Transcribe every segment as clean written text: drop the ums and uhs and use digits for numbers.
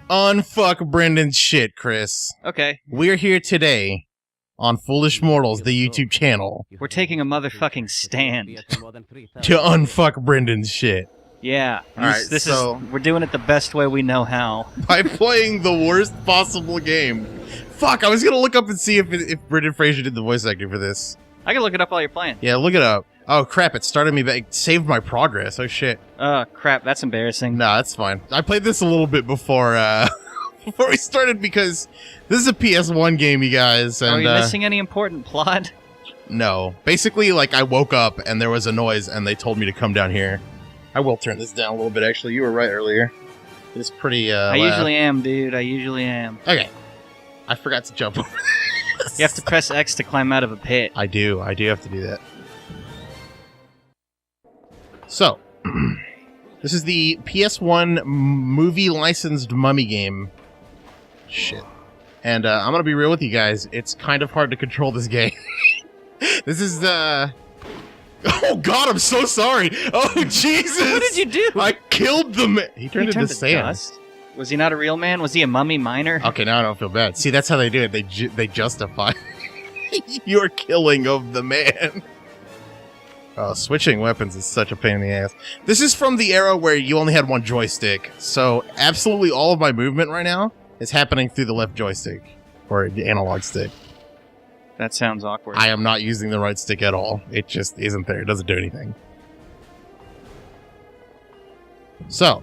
Unfuck Brendan's shit, Chris. Okay. We're here today on Foolish Mortals, the YouTube channel, We're taking a motherfucking stand. to unfuck Brendan's shit. Yeah. Alright, We're doing it the best way we know how. By playing the worst possible game. Fuck, I was gonna look up and see if Brendan Fraser did the voice acting for this. I can look it up while you're playing. Yeah, look it up. Oh crap, it started me back. It saved my progress. Oh shit. Crap, that's embarrassing. Nah, that's fine. I played this a little bit before before we started because this is a PS1 game, you guys. And, Are we missing any important plot? No. Basically, like, I woke up and there was a noise and they told me to come down here. I will turn this down a little bit, actually. You were right earlier. It's pretty, I loud. usually am, dude. I usually am. Okay. I forgot to jump over this. You have to press X to climb out of a pit. I do. I do have to do that. So, this is the PS1 movie-licensed mummy game. Shit. And I'm going to be real with you guys. It's kind of hard to control this game. This is the... Oh, God, I'm so sorry. Oh, Jesus. What did you do? I killed the man. He turned into sand. Dust? Was he not a real man? Was he a mummy miner? Okay, now I don't feel bad. See, that's how they do it. They justify your killing of the man. Oh, switching weapons is such a pain in the ass. This is from the era where you only had one joystick, so absolutely all of my movement right now is happening through the left joystick, or the analog stick. That sounds awkward. I am not using the right stick at all. It just isn't there. It doesn't do anything. So.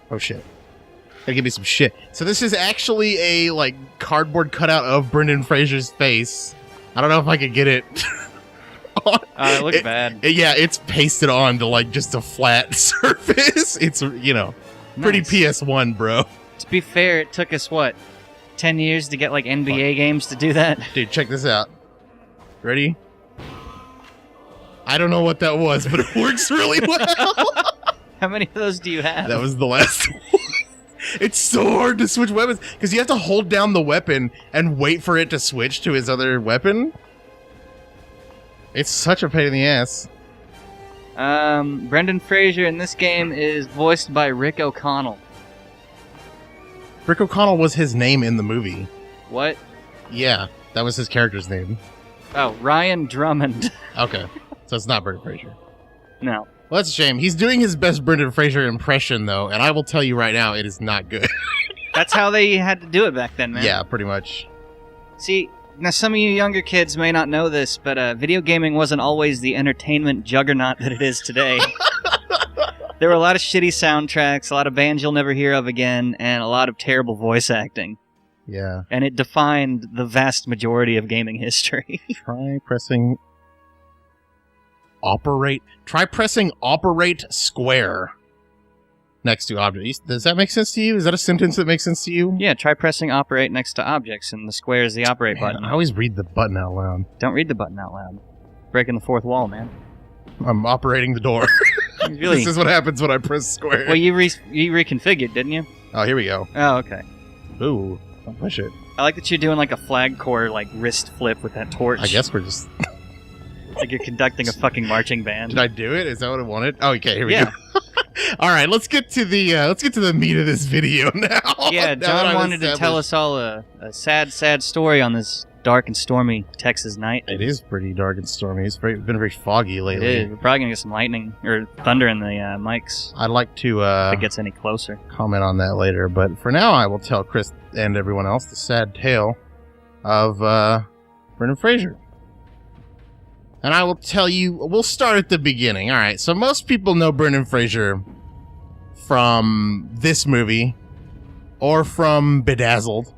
Oh, shit. Gotta give me some shit. So this is actually a, like, cardboard cutout of Brendan Fraser's face. I don't know if I could get it... It looks bad. Yeah, it's pasted on to like just a flat surface. It's, you know, pretty Nice. PS1, bro. To be fair, it took us, 10 years to get, NBA games to do that? Dude, check this out. Ready? I don't know what that was, but it works really well. How many of those do you have? That was the last one. It's so hard to switch weapons, because you have to hold down the weapon and wait for it to switch to his other weapon. It's such a pain in the ass. Brendan Fraser in this game is voiced by Rick O'Connell. Rick O'Connell was his name in the movie. What? Yeah, that was his character's name. Oh, Ryan Drummond. Okay, so it's not Brendan Fraser. No. Well, that's a shame. He's doing his best Brendan Fraser impression, though, and I will tell you right now, it is not good. That's how they had to do it back then, man. Yeah, pretty much. See, now some of you younger kids may not know this, but video gaming wasn't always the entertainment juggernaut that it is today. There were a lot of shitty soundtracks, a lot of bands you'll never hear of again, and a lot of terrible voice acting. Yeah. And it defined the vast majority of gaming history. Try pressing operate square next to object. Does that make sense to you? Is that a sentence that makes sense to you? Yeah, try pressing operate next to objects, and the square is the operate button. I always read the button out loud. Don't read the button out loud. Breaking the fourth wall, man. I'm operating the door. Really? This is what happens when I press square. Well, you reconfigured, didn't you? Oh, here we go. Oh, okay. Ooh, don't push it. I like that you're doing like a flag corps, wrist flip with that torch. I guess we're just... Like you're conducting a fucking marching band. Did I do it? Is that what I wanted? Oh, okay, here we go. All right, let's get to the meat of this video now. Yeah, John wanted to tell us all a sad, sad story on this dark and stormy Texas night. It is pretty dark and stormy. It's been very foggy lately. It is. We're probably gonna get some lightning or thunder in the mics. I'd like to if it gets any closer. Comment on that later, but for now, I will tell Chris and everyone else the sad tale of Brendan Fraser. And I will tell you, we'll start at the beginning. All right, so most people know Brendan Fraser from this movie, or from Bedazzled,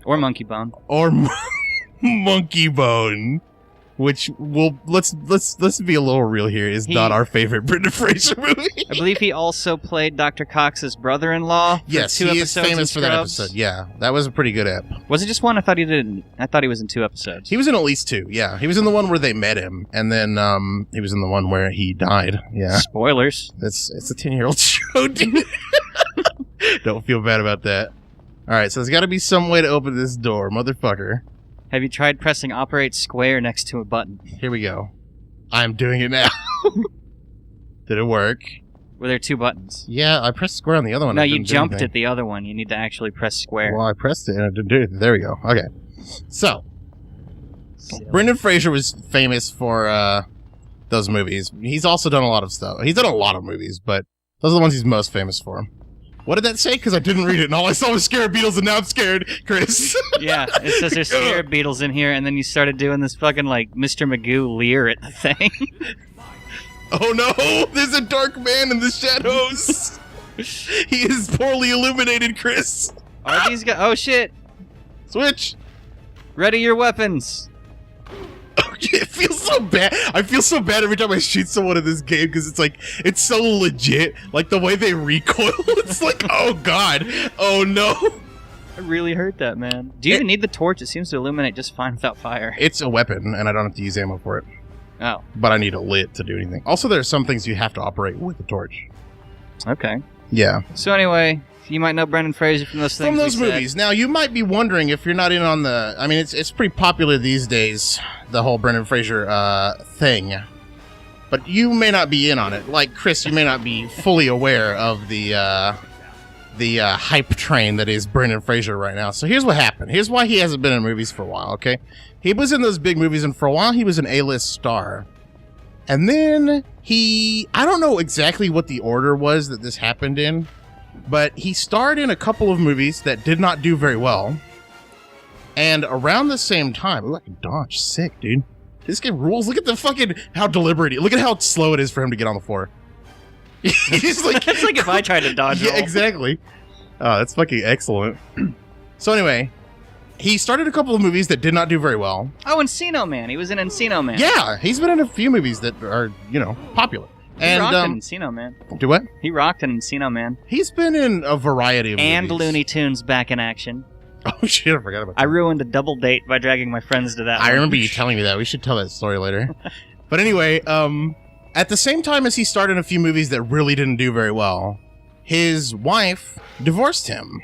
or Monkey Bone, or Monkey Bone, which will let's be a little real here, is not our favorite Brendan Fraser movie. I believe he also played Dr. Cox's brother-in-law. Yes, he is famous for that episode. Yeah, that was a pretty good ep. Was it just one? I thought he was in 2 episodes. He was in at least 2. Yeah, he was in the one where they met him, and then he was in the one where he died. Yeah. Spoilers. It's a 10-year-old show, dude. Don't feel bad about that. All right, so there's got to be some way to open this door, motherfucker. Have you tried pressing operate square next to a button? Here we go. I'm doing it now. Did it work? Were there 2 buttons? Yeah, I pressed square on the other one. No, you jumped at the other one. You need to actually press square. Well, I pressed it and it didn't do it. There we go. Okay. So, Brendan Fraser was famous for those movies. He's also done a lot of stuff. He's done a lot of movies, but those are the ones he's most famous for. What did that say? Because I didn't read it, and all I saw was scared beetles, and now I'm scared, Chris. Yeah, it says there's scared beetles in here, and then you started doing this fucking, like, Mr. Magoo leer at the thing. Oh no! There's a dark man in the shadows! He is poorly illuminated, Chris! Are these guys? Oh shit! Switch! Ready your weapons! It feels so bad. I feel so bad every time I shoot someone in this game because it's like, it's so legit. Like the way they recoil, it's like, oh god, oh no. I really hurt that, man. Do you even need the torch? It seems to illuminate just fine without fire. It's a weapon, and I don't have to use ammo for it. Oh. But I need a lit to do anything. Also, there are some things you have to operate with the torch. Okay. Yeah. So anyway, you might know Brendan Fraser from those things. From those movies. Now, you might be wondering if you're not in on the... I mean, it's pretty popular these days, the whole Brendan Fraser thing. But you may not be in on it. Like Chris, you may not be fully aware of the hype train that is Brendan Fraser right now. So here's what happened. Here's why he hasn't been in movies for a while, okay? He was in those big movies, and for a while he was an A-list star. And then I don't know exactly what the order was that this happened in, but he starred in a couple of movies that did not do very well. And around the same time, ooh, I can dodge. Sick, dude. This game rules. Look at the fucking, how deliberate, look at how slow it is for him to get on the floor. He's like, it's like if I tried to dodge roll. Yeah, exactly. Oh, that's fucking excellent. So anyway, he started a couple of movies that did not do very well. Oh, Encino Man. He was in Encino Man. Yeah, he's been in a few movies that are, popular. He rocked in Encino Man. Do what? He rocked in Encino Man. He's been in a variety of movies. And Looney Tunes back in action. Oh shit, I forgot about that. I ruined a double date by dragging my friends to that I one. remember you telling me that. We should tell that story later. But anyway, at the same time as he starred in a few movies that really didn't do very well, his wife divorced him.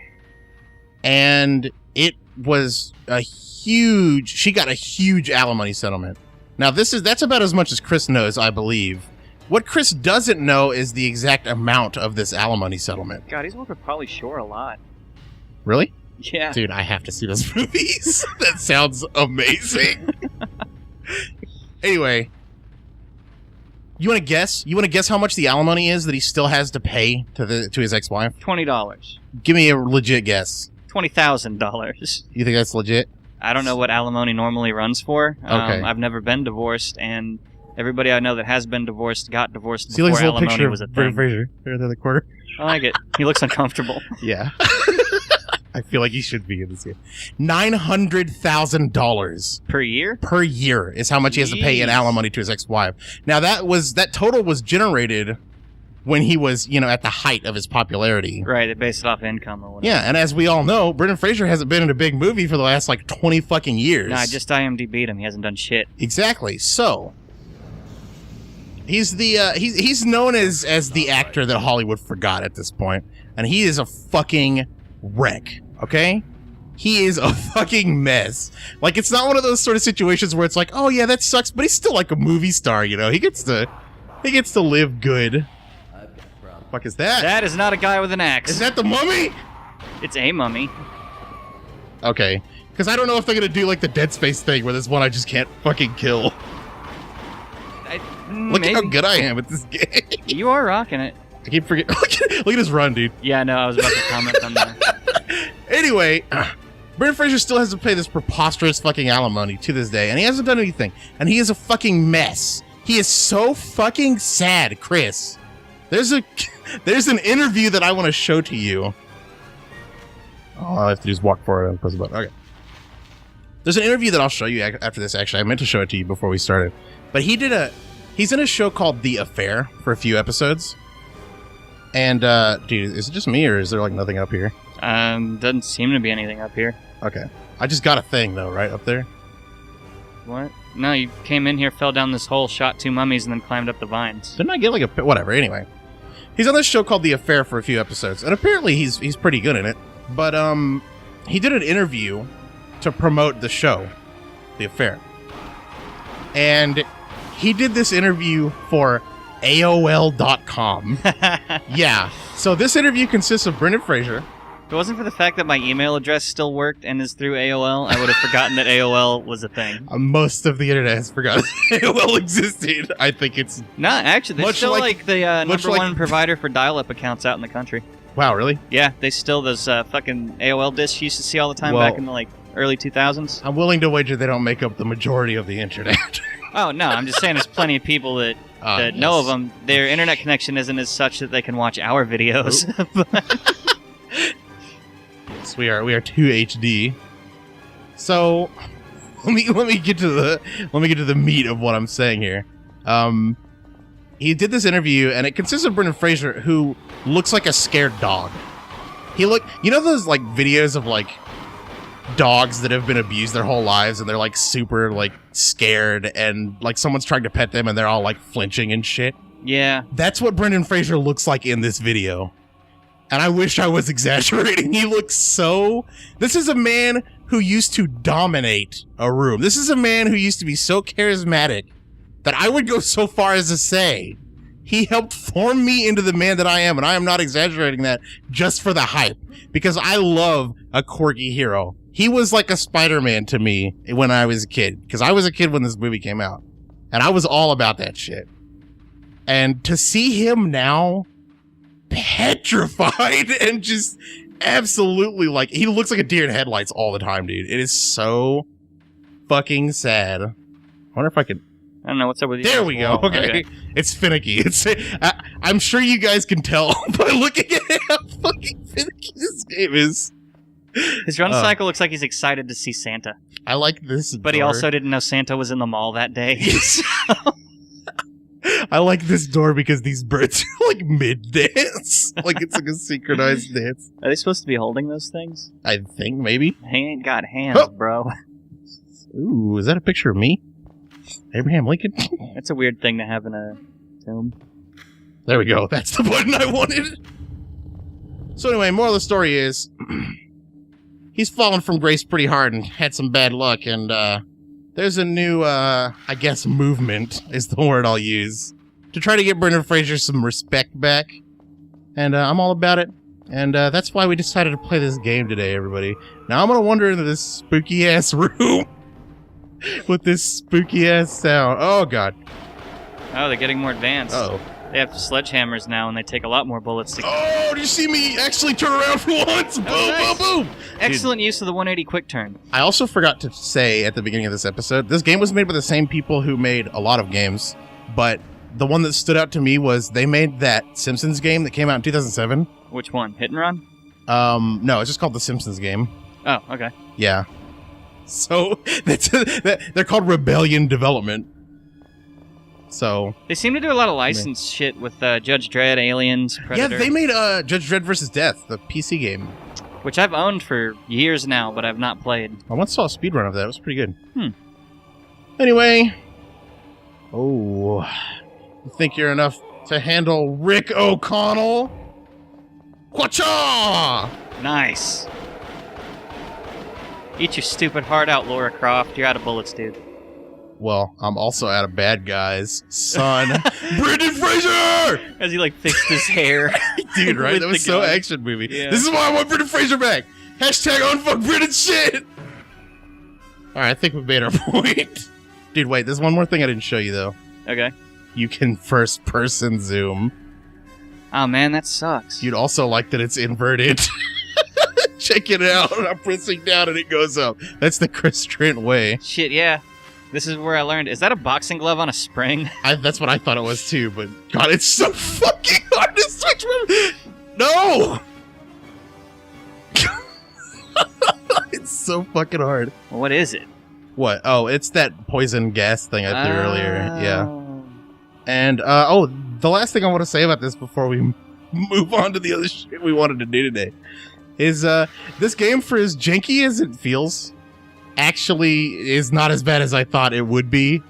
And it was she got a huge alimony settlement. Now that's about as much as Chris knows, I believe. What Chris doesn't know is the exact amount of this alimony settlement. God, he's worked with Pauly Shore a lot. Really? Yeah. Dude, I have to see those movies. That sounds amazing. Anyway, you want to guess? You want to guess how much the alimony is that he still has to pay to his ex-wife? $20. Give me a legit guess. $20,000. You think that's legit? I don't know what alimony normally runs for. Okay. I've never been divorced, and everybody I know that has been divorced got divorced See, before like a little alimony picture was a of Brendan thing. Fraser there in the corner. I like it. He looks uncomfortable. Yeah. I feel like he should be in this game. $900,000 Per year? per year is how much he has to pay in Jeez. alimony to his ex-wife. Now that total was generated when he was, at the height of his popularity. Right, they base it off income or whatever. Yeah, and as we all know, Brendan Fraser hasn't been in a big movie for the last 20 fucking years. No, I just IMDb'd him. He hasn't done shit. Exactly. So he's he's known as the actor that Hollywood forgot at this point, and he is a fucking wreck. Okay? He is a fucking mess. Like, it's not one of those sort of situations where it's like, oh yeah, that sucks, but he's still like a movie star, He gets to live good. Fuck is that? That is not a guy with an axe. Is that the mummy? It's a mummy. Okay. Because I don't know if they're going to do like the Dead Space thing where there's one I just can't fucking kill. Look at how good I am at this game. You are rocking it. I keep forgetting. Look at his run, dude. Yeah, no, I was about to comment on that. Anyway, Brendan Fraser still has to pay this preposterous fucking alimony to this day, and he hasn't done anything. And he is a fucking mess. He is so fucking sad, Chris. There's an interview that I want to show to you. All I have to do is walk forward and press the button. Okay. There's an interview that I'll show you after this, actually. I meant to show it to you before we started. But he's in a show called The Affair for a few episodes. And, dude, is it just me, or is there, nothing up here? Doesn't seem to be anything up here. Okay. I just got a thing, though, right up there? What? No, you came in here, fell down this hole, shot 2 mummies, and then climbed up the vines. Didn't I get, whatever, anyway. He's on this show called The Affair for a few episodes, and apparently he's pretty good in it. But, he did an interview to promote the show, The Affair. And he did this interview for AOL.com. Yeah. So this interview consists of Brendan Fraser. If it wasn't for the fact that my email address still worked and is through AOL, I would have forgotten that AOL was a thing. Most of the internet has forgotten AOL existed. I think it's... No, actually, they're still like the number like one provider for dial-up accounts out in the country. Wow, really? Yeah, they still, those fucking AOL discs you used to see all the time back in the early 2000s. I'm willing to wager they don't make up the majority of the internet. Oh, no, I'm just saying there's plenty of people that know of them. Their internet connection isn't as such that they can watch our videos. Yes, we are 2 HD. So let me get to the meat of what I'm saying here. He did this interview, and it consists of Brendan Fraser, who looks like a scared dog. You know those like videos of like dogs that have been abused their whole lives, and they're like super like scared, and like someone's trying to pet them, and they're all like flinching and shit. Yeah, that's what Brendan Fraser looks like in this video. And I wish I was exaggerating. He looks so... This is a man who used to dominate a room. This is a man who used to be so charismatic that I would go so far as to say he helped form me into the man that I am. And I am not exaggerating that just for the hype. Because I love a quirky hero. He was like a Spider-Man to me when I was a kid. Because I was a kid when this movie came out. And I was all about that shit. And to see him now... petrified and just absolutely like he looks like a deer in headlights all the time, dude. It is so fucking sad. I wonder if I could... I don't know what's up with you. There we go. Okay. It's finicky. It's I'm sure you guys can tell by looking at how fucking finicky this game is. His run cycle looks like he's excited to see Santa. I like this but he also didn't know Santa was in the mall that day. I like this door because these birds are like mid-dance. Like it's like a synchronized dance. Are they supposed to be holding those things? I think, maybe. He ain't got hands, bro. Ooh, is that a picture of me? Abraham Lincoln? That's a weird thing to have in a tomb. There we go. That's the button I wanted. So anyway, moral of the story is... he's fallen from grace pretty hard and had some bad luck, and there's a new, I guess, movement is the word I'll use, to try to get Brendan Fraser some respect back. And I'm all about it. And that's why we decided to play this game today, everybody. Now I'm going to wander into this spooky-ass room with this spooky-ass sound. Oh, God. Oh, they're getting more advanced. Uh-oh. They have sledgehammers now, and they take a lot more bullets to... Oh, did you see me actually turn around for once? Boom, nice. Boom, boom. Excellent use of the 180 quick turn. I also forgot to say at the beginning of this episode, this game was made by the same people who made a lot of games, but the one that stood out to me was they made that Simpsons game that came out in 2007. Which one? Hit and Run? No, it's just called the Simpsons game. Oh, okay. Yeah. So, they're called Rebellion Development. So they seem to do a lot of licensed shit with Judge Dredd, Aliens, Predator. Yeah, they made Judge Dredd vs. Death, the PC game, which I've owned for years now, but I've not played. I once saw a speedrun of that. It was pretty good. Anyway, you think you're enough to handle Rick O'Connell? Quacha! Nice. Eat your stupid heart out, Laura Croft. You're out of bullets, dude. Well, I'm also out of bad guys, son. Brendan Fraser! As he, like, fixed his hair. Dude, right? That was so action movie. Yeah. This is why I want Brendan Fraser back. Hashtag unfuck Brendan shit! Alright, I think we've made our point. Dude, wait, there's one more thing I didn't show you, though. Okay. You can first-person zoom. Oh, man, that sucks. You'd also like that it's inverted. Check it out. I'm pressing down and it goes up. That's the Chris Trent way. Shit, yeah. This is where I learned. Is that a boxing glove on a spring? That's what I thought it was too, but God, it's so fucking hard to switch from. No! It's so fucking hard. Well, what is it? What? Oh, it's that poison gas thing I threw earlier. Yeah. And, the last thing I want to say about this before we move on to the other shit we wanted to do today is, this game, for as janky as it feels, actually is not as bad as I thought it would be.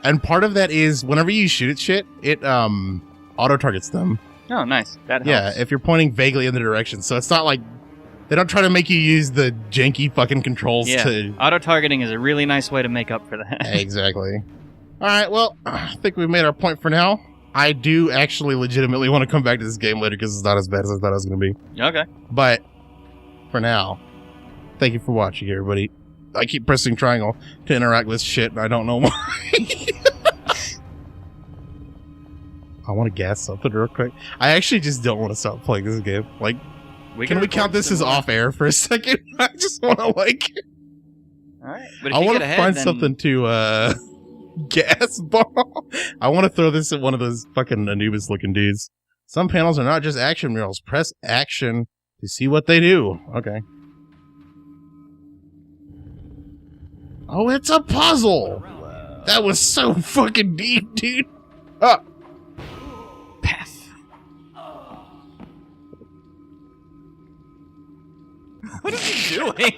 And part of that is whenever you shoot at shit, it auto-targets them. Oh, nice. That helps. Yeah, if you're pointing vaguely in the direction. So it's not like they don't try to make you use the janky fucking controls to... Auto-targeting is a really nice way to make up for that. Exactly. Alright, well, I think we've made our point for now. I do actually legitimately want to come back to this game later because it's not as bad as I thought it was going to be. Okay. But for now, thank you for watching, everybody. I keep pressing triangle to interact with shit, and I don't know why. I want to guess something real quick. I actually just don't want to stop playing this game. Like, can we count this as off air for a second? I just want to like. All right. But if I you want get to ahead, find then... something to gas ball. I want to throw this at one of those fucking Anubis looking dudes. Some panels are not just action murals. Press action to see what they do. Okay. Oh, it's a puzzle. That was so fucking deep, dude. Ah. Path. What is he doing?